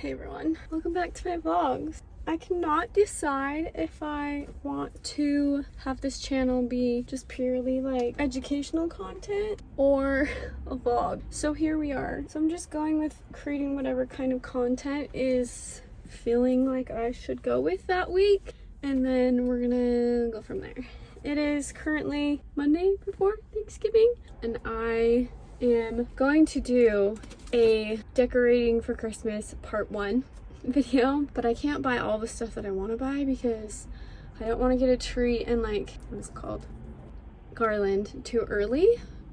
Hey everyone, welcome back to my vlogs. I cannot decide if I want to have this channel be just purely like educational content or a vlog. So here we are. So I'm just going with creating whatever kind of content is feeling like I should go with that week, and then we're gonna go from there. It is currently Monday before Thanksgiving, and I am going to do a decorating for Christmas part 1 video, but I can't buy all the stuff that I want to buy because I don't want to get a tree and like, what is it called, garland too early,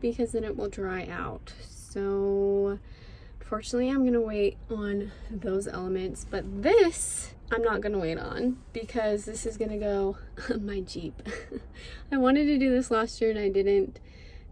because then it will dry out. So unfortunately I'm gonna wait on those elements, but this I'm not gonna wait on because this is gonna go on my Jeep. I wanted to do this last year and I didn't,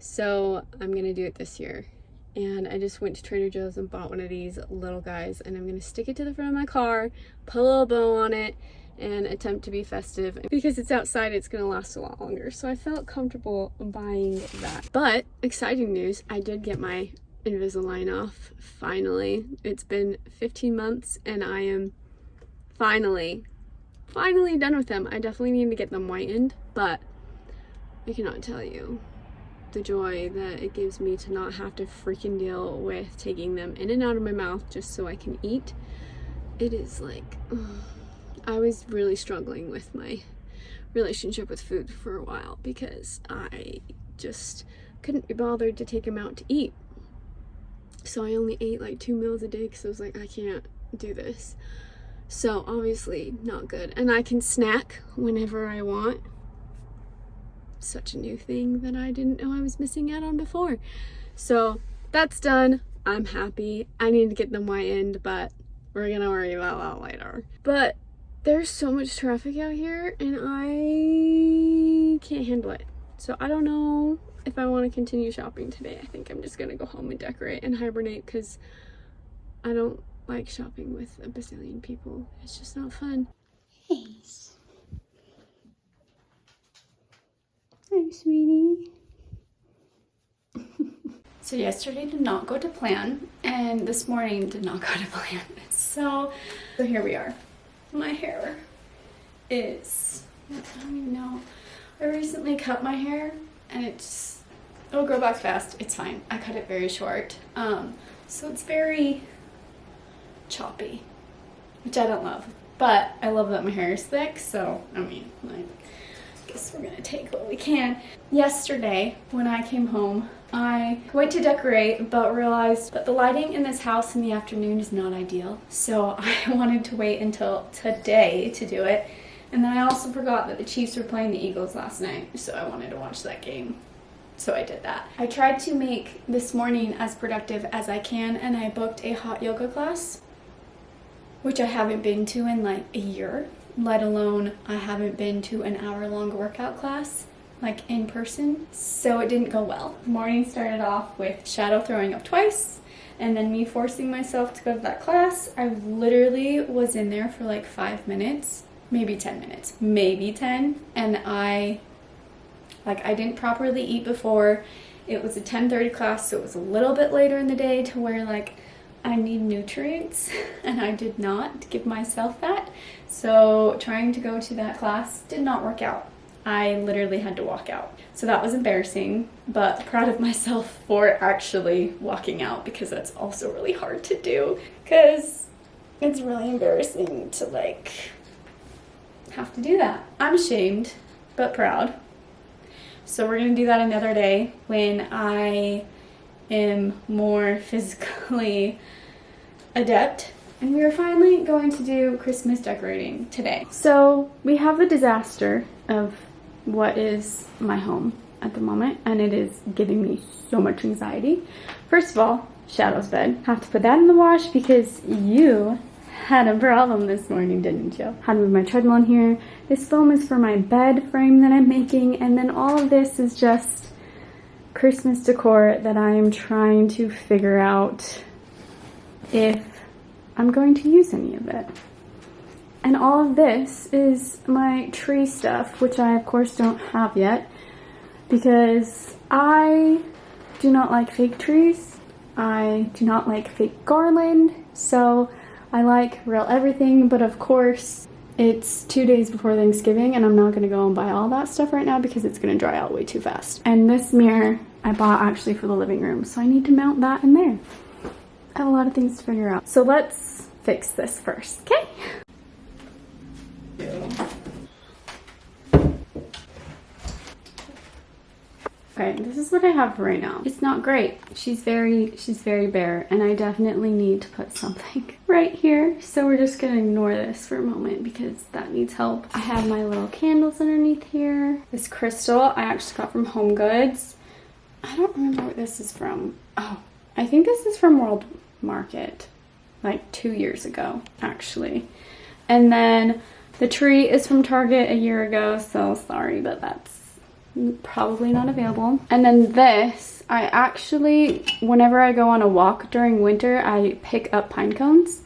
so I'm gonna do it this year. And I just went to Trader Joe's and bought one of these little guys, and I'm gonna stick it to the front of my car, put a little bow on it, and attempt to be festive. Because it's outside, it's gonna last a lot longer. So I felt comfortable buying that. But exciting news, I did get my Invisalign off, finally. It's been 15 months and I am finally done with them. I definitely need to get them whitened, but I cannot tell you the joy that it gives me to not have to freaking deal with taking them in and out of my mouth just so I can eat. It is like, I was really struggling with my relationship with food for a while because I just couldn't be bothered to take them out to eat. So I only ate like 2 meals a day because I was like, I can't do this. So obviously not good. And I can snack whenever I want. Such a new thing that I didn't know I was missing out on before. So that's done. I'm happy. I need to get them whitened, but we're gonna worry about that later. But there's so much traffic out here and I can't handle it. So I don't know if I want to continue shopping today. I think I'm just gonna go home and decorate and hibernate because I don't like shopping with a bazillion people. It's just not fun. Hey. Hi, sweetie. So yesterday did not go to plan, and this morning did not go to plan. So here we are. My hair is, I don't even know. I recently cut my hair, and it'll grow back fast. It's fine. I cut it very short. So it's very choppy, which I don't love. But I love that my hair is thick, so I mean, like, guess we're gonna take what we can. Yesterday, when I came home, I went to decorate, but realized that the lighting in this house in the afternoon is not ideal. So I wanted to wait until today to do it. And then I also forgot that the Chiefs were playing the Eagles last night, so I wanted to watch that game. So I did that. I tried to make this morning as productive as I can, and I booked a hot yoga class, which I haven't been to in like a year. Let alone I haven't been to an hour-long workout class, like in person, so it didn't go well. The morning started off with Shadow throwing up twice, and then me forcing myself to go to that class. I literally was in there for like 5 minutes, maybe 10 minutes, maybe 10, and I didn't properly eat before. It was a 10:30 class, so it was a little bit later in the day to where like I need nutrients, and I did not give myself that. So trying to go to that class did not work out. I literally had to walk out. So that was embarrassing, but proud of myself for actually walking out, because that's also really hard to do, because it's really embarrassing to like have to do that. I'm ashamed, but proud. So we're gonna do that another day when I am more physically adept. And we are finally going to do Christmas decorating today. So we have the disaster of what is my home at the moment, and it is giving me so much anxiety. First of all, Shadow's bed. Have to put that in the wash because you had a problem this morning, didn't you? Had to move my treadmill in here. This foam is for my bed frame that I'm making, and then all of this is just Christmas decor that I am trying to figure out if I'm going to use any of it. And all of this is my tree stuff, which I of course don't have yet because I do not like fake trees. I do not like fake garland. So I like real everything, but of course it's 2 days before Thanksgiving and I'm not gonna go and buy all that stuff right now because it's gonna dry out way too fast. And this mirror I bought actually for the living room, so I need to mount that in there. I have a lot of things to figure out. So let's fix this first, okay? Okay, this is what I have right now. It's not great. She's very bare, and I definitely need to put something right here. So we're just gonna ignore this for a moment because that needs help. I have my little candles underneath here. This crystal I actually got from Home Goods. I don't remember what this is from. Oh, I think this is from World Market, like 2 years ago, actually. And then the tree is from Target a year ago, so sorry, but that's probably not available. And then this, I actually, whenever I go on a walk during winter, I pick up pine cones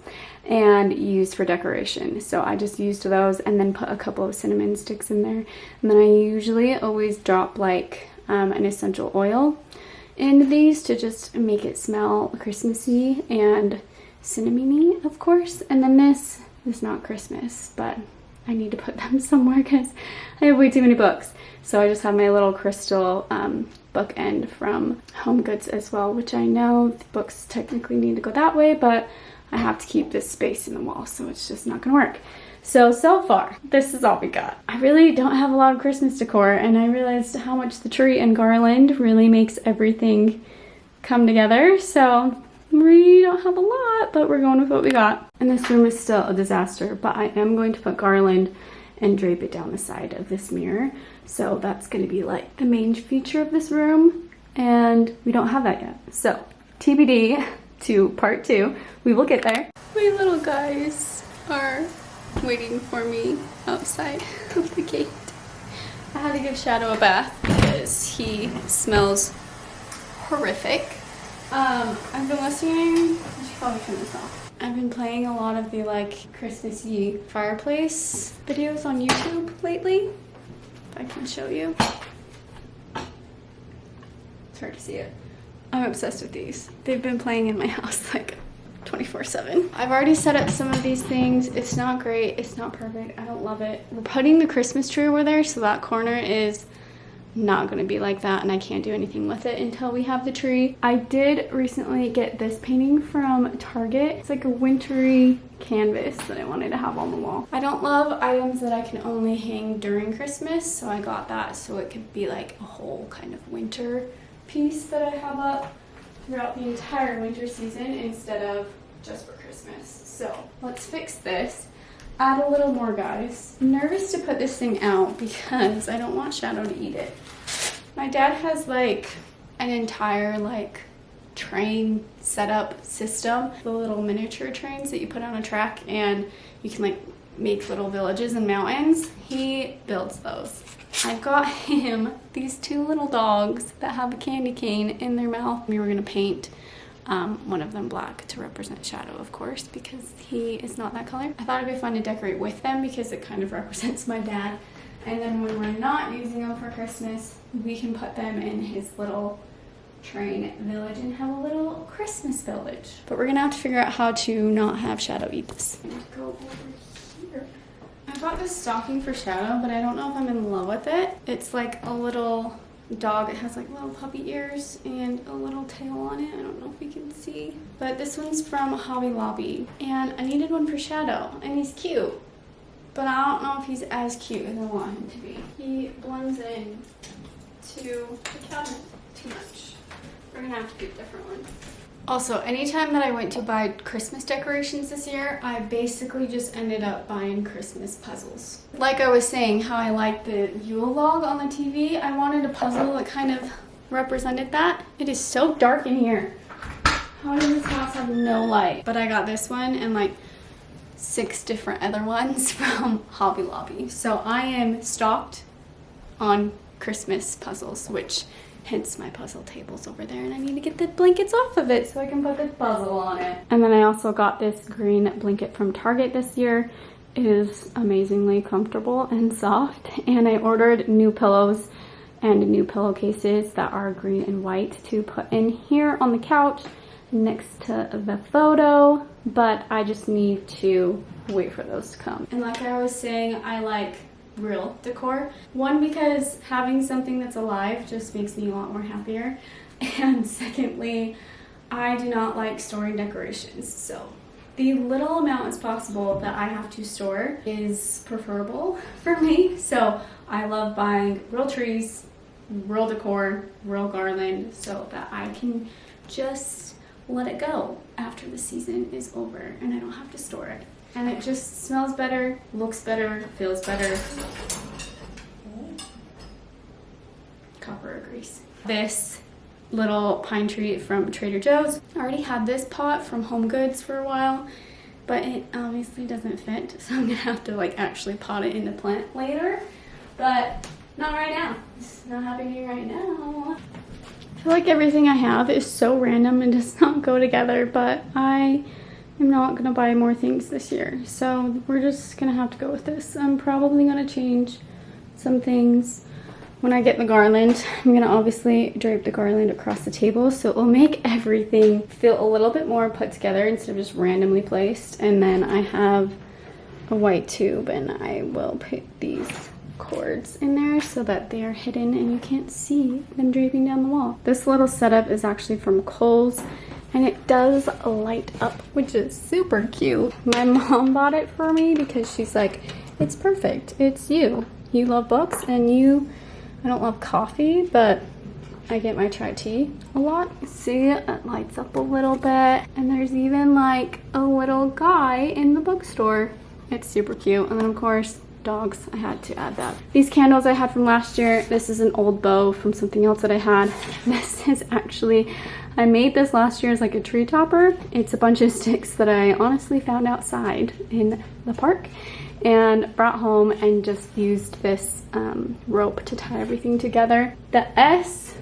and use for decoration. So I just used those and then put a couple of cinnamon sticks in there. And then I usually always drop like an essential oil in these to just make it smell Christmassy and cinnamony, of course. And then this is not Christmas, but I need to put them somewhere because I have way too many books. So I just have my little crystal bookend from Home Goods as well, which I know the books technically need to go that way, but I have to keep this space in the wall, so it's just not gonna work. So far, this is all we got. I really don't have a lot of Christmas decor, and I realized how much the tree and garland really makes everything come together. So we don't have a lot, but we're going with what we got. And this room is still a disaster, but I am going to put garland and drape it down the side of this mirror. So that's gonna be like the main feature of this room, and we don't have that yet. So TBD to part 2, we will get there. My little guys are waiting for me outside of the gate. I had to give Shadow a bath because he smells horrific. I've been listening, I should probably turn this off. I've been playing a lot of the like Christmassy fireplace videos on YouTube lately. If I can show you. It's hard to see it. I'm obsessed with these. They've been playing in my house like 24/7. I've already set up some of these things. It's not great, it's not perfect, I don't love it. We're putting the Christmas tree over there, so that corner is not gonna be like that, and I can't do anything with it until we have the tree. I did recently get this painting from Target. It's like a wintry canvas that I wanted to have on the wall. I don't love items that I can only hang during Christmas, so I got that so it could be like a whole kind of winter piece that I have up throughout the entire winter season instead of just for Christmas. So let's fix this. Add a little more, guys. I'm nervous to put this thing out because I don't want Shadow to eat it. My dad has like an entire like train setup system, the little miniature trains that you put on a track and you can like make little villages and mountains. He builds those. I got him these 2 little dogs that have a candy cane in their mouth. We were gonna paint one of them black to represent Shadow, of course, because he is not that color. I thought it'd be fun to decorate with them because it kind of represents my dad. And then when we're not using them for Christmas, we can put them in his little train village and have a little Christmas village. But we're gonna have to figure out how to not have Shadow eat this. I'm gonna go over here. I bought this stocking for Shadow, but I don't know if I'm in love with it. It's like a little dog. It has like little puppy ears and a little tail on it. I don't know if you can see, but this one's from Hobby Lobby, and I needed one for Shadow, and he's cute, but I don't know if he's as cute as I want him to be. He blends in to the cabinet too much. We're gonna have to get a different one. Also, anytime that I went to buy Christmas decorations this year, I basically just ended up buying Christmas puzzles. Like I was saying, how I like the Yule log on the TV, I wanted a puzzle that kind of represented that. It is so dark in here. How does this house have no light? But I got this one and like 6 different other ones from Hobby Lobby. So I am stocked on Christmas puzzles, which hence my puzzle table's over there, and I need to get the blankets off of it so I can put the puzzle on it. And then I also got this green blanket from Target this year. It is amazingly comfortable and soft, and I ordered new pillows and new pillowcases that are green and white to put in here on the couch next to the photo, but I just need to wait for those to come. And like I was saying, I like real decor. One, because having something that's alive just makes me a lot more happier. And secondly, I do not like storing decorations. So the little amount as possible that I have to store is preferable for me. So I love buying real trees, real decor, real garland, so that I can just let it go after the season is over and I don't have to store it. And it just smells better, looks better, feels better. Copper agrees. This little pine tree from Trader Joe's. I already had this pot from Home Goods for a while, but it obviously doesn't fit, so I'm gonna have to like actually pot it in the plant later, but not right now. It's not happening right now. I feel like everything I have is so random and does not go together, but I am not gonna buy more things this year, so we're just gonna have to go with this. I'm probably gonna change some things when I get the garland. I'm gonna obviously drape the garland across the table, so it will make everything feel a little bit more put together instead of just randomly placed. And then I have a white tube, and I will put these cords in there so that they are hidden and you can't see them draping down the wall. This little setup is actually from Kohl's, and it does light up, which is super cute. My mom bought it for me because she's like, it's perfect, it's you. You love books, and I don't love coffee, but I get my chai tea a lot. See, it lights up a little bit, and there's even like a little guy in the bookstore. It's super cute. And then of course, dogs, I had to add that. These candles I had from last year. This is an old bow from something else that I had. This is actually, I made this last year as like a tree topper. It's a bunch of sticks that I honestly found outside in the park and brought home and just used this rope to tie everything together. The S,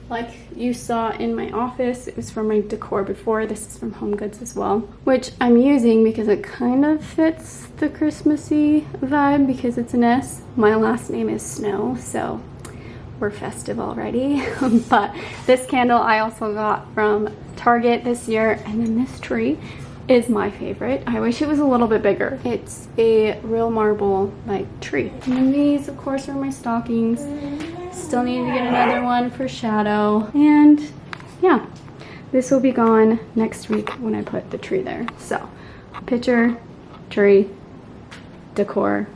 like you saw in my office, it was from my Decor before. This is from Home Goods as well, which I'm using because it kind of fits the Christmassy vibe because it's an S. My last name is Snow, so we're festive already. But this candle I also got from Target this year, and then this tree is my favorite. I wish it was a little bit bigger. It's a real marble like tree. And then these of course are my stockings. Still need to get another one for Shadow. And yeah, this will be gone next week when I put the tree there. So picture, tree, decor,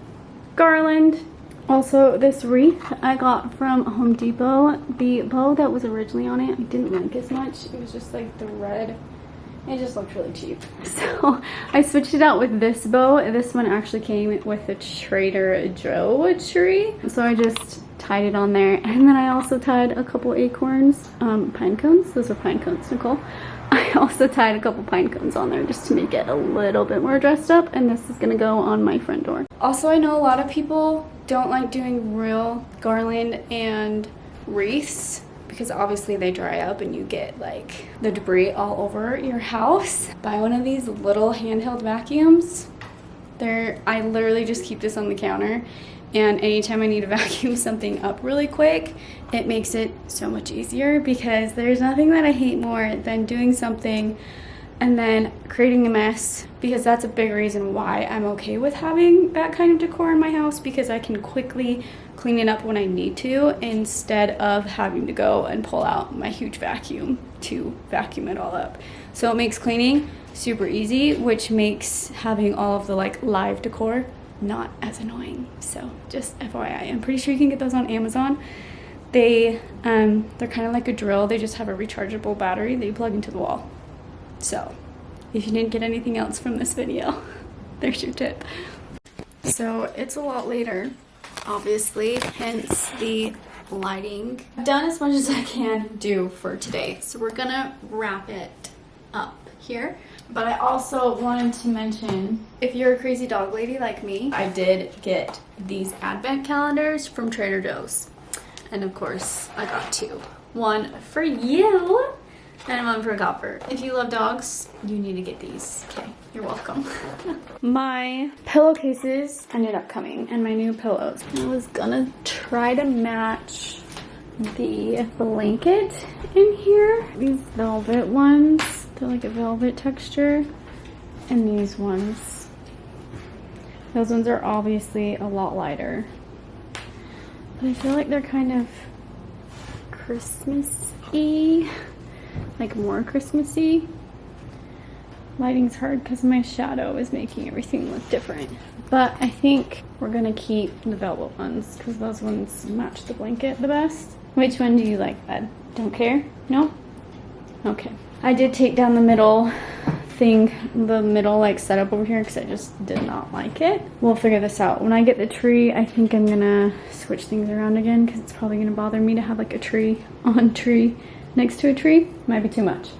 garland. Also this wreath I got from Home Depot. The bow that was originally on it I didn't like as much. It was just like the red. It just looked really cheap. So I switched it out with this bow. This one actually came with a Trader Joe tree. So I just tied it on there. And then I also tied a couple acorns, pine cones. Those are pine cones, Nicole. I also tied a couple pine cones on there just to make it a little bit more dressed up. And this is gonna go on my front door. Also, I know a lot of people don't like doing real garland and wreaths, because obviously they dry up and you get like the debris all over your house. Buy one of these little handheld vacuums. I literally just keep this on the counter, and anytime I need to vacuum something up really quick, it makes it so much easier, because there's nothing that I hate more than doing something and then creating a mess, because that's a big reason why I'm okay with having that kind of decor in my house, because I can quickly clean it up when I need to instead of having to go and pull out my huge vacuum to vacuum it all up. So it makes cleaning super easy, which makes having all of the like live decor not as annoying. So just FYI, I'm pretty sure you can get those on Amazon. They're kind of like a drill. They just have a rechargeable battery that you plug into the wall. So if you didn't get anything else from this video, there's your tip. So it's a lot later, obviously, hence the lighting. I've done as much as I can do for today, so we're gonna wrap it up here. But I also wanted to mention, if you're a crazy dog lady like me, I did get these advent calendars from Trader Joe's. And of course, I got two. One for you and one for Copper. If you love dogs, you need to get these. Okay, you're welcome. My pillowcases ended up coming, and my new pillows. I was gonna try to match the blanket in here. These velvet ones, feel like a velvet texture. And these ones. Those ones are obviously a lot lighter. But I feel like they're kind of Christmassy. Like more Christmassy. Lighting's hard because my shadow is making everything look different. But I think we're gonna keep the velvet ones because those ones match the blanket the best. Which one do you like, bud? Don't care? No? Okay. I did take down the middle thing, the middle like setup over here because I just did not like it. We'll figure this out. When I get the tree, I think I'm gonna switch things around again because it's probably gonna bother me to have like a tree on tree next to a tree. Might be too much.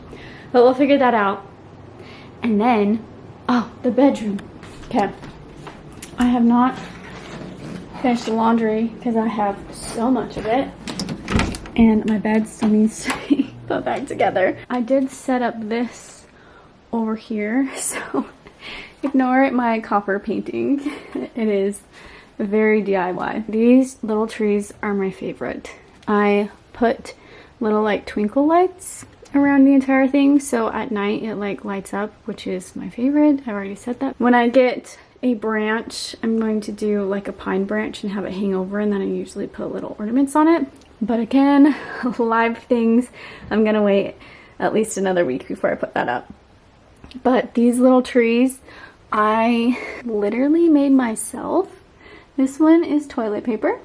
But we'll figure that out. And then, oh, the bedroom. Okay. I have not finished the laundry because I have so much of it. And my bed still needs to be put back together. I did set up this over here, so ignore my copper painting. It is very DIY. These little trees are my favorite. I put little like twinkle lights around the entire thing, so at night it like lights up, which is my favorite. I've already said that. When I get a branch, I'm going to do like a pine branch and have it hang over, and then I usually put little ornaments on it. But again, live things, I'm gonna wait at least another week before I put that up. But these little trees, I literally made myself. This one is toilet paper.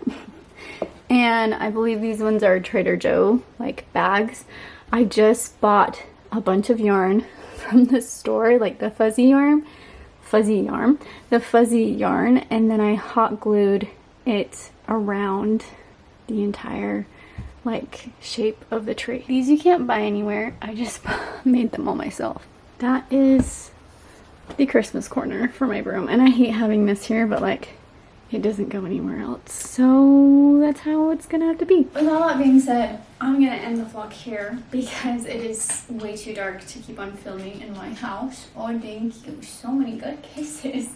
And I believe these ones are Trader Joe, like bags. I just bought a bunch of yarn from the store, like the fuzzy yarn, and then I hot glued it around the entire like shape of the tree. These you can't buy anywhere. I just made them all myself. That is the Christmas corner for my room, and I hate having this here, but like it doesn't go anywhere else, so that's how it's gonna have to be. With all that being said, I'm gonna end the vlog here because it is way too dark to keep on filming in my house. Oh, thank you, so many good kisses.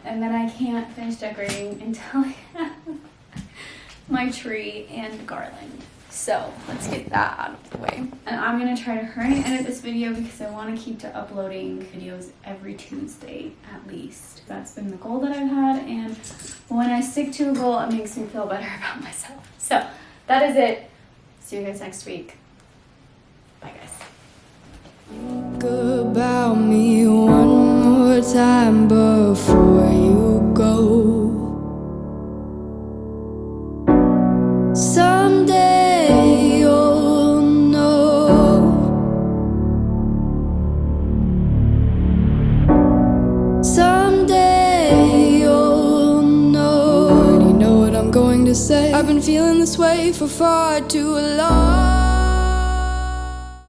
And then I can't finish decorating until I have my tree and garland. So let's get that out of the way. And I'm gonna try to hurry and edit this video because I want to keep to uploading videos every Tuesday at least. That's been the goal that I've had, and when I stick to a goal, it makes me feel better about myself. So that is it. See you guys next week. Bye guys. Think about me one more time before you go. Someday you'll know. Someday you'll know. You already know what I'm going to say. I've been feeling this way for far too long.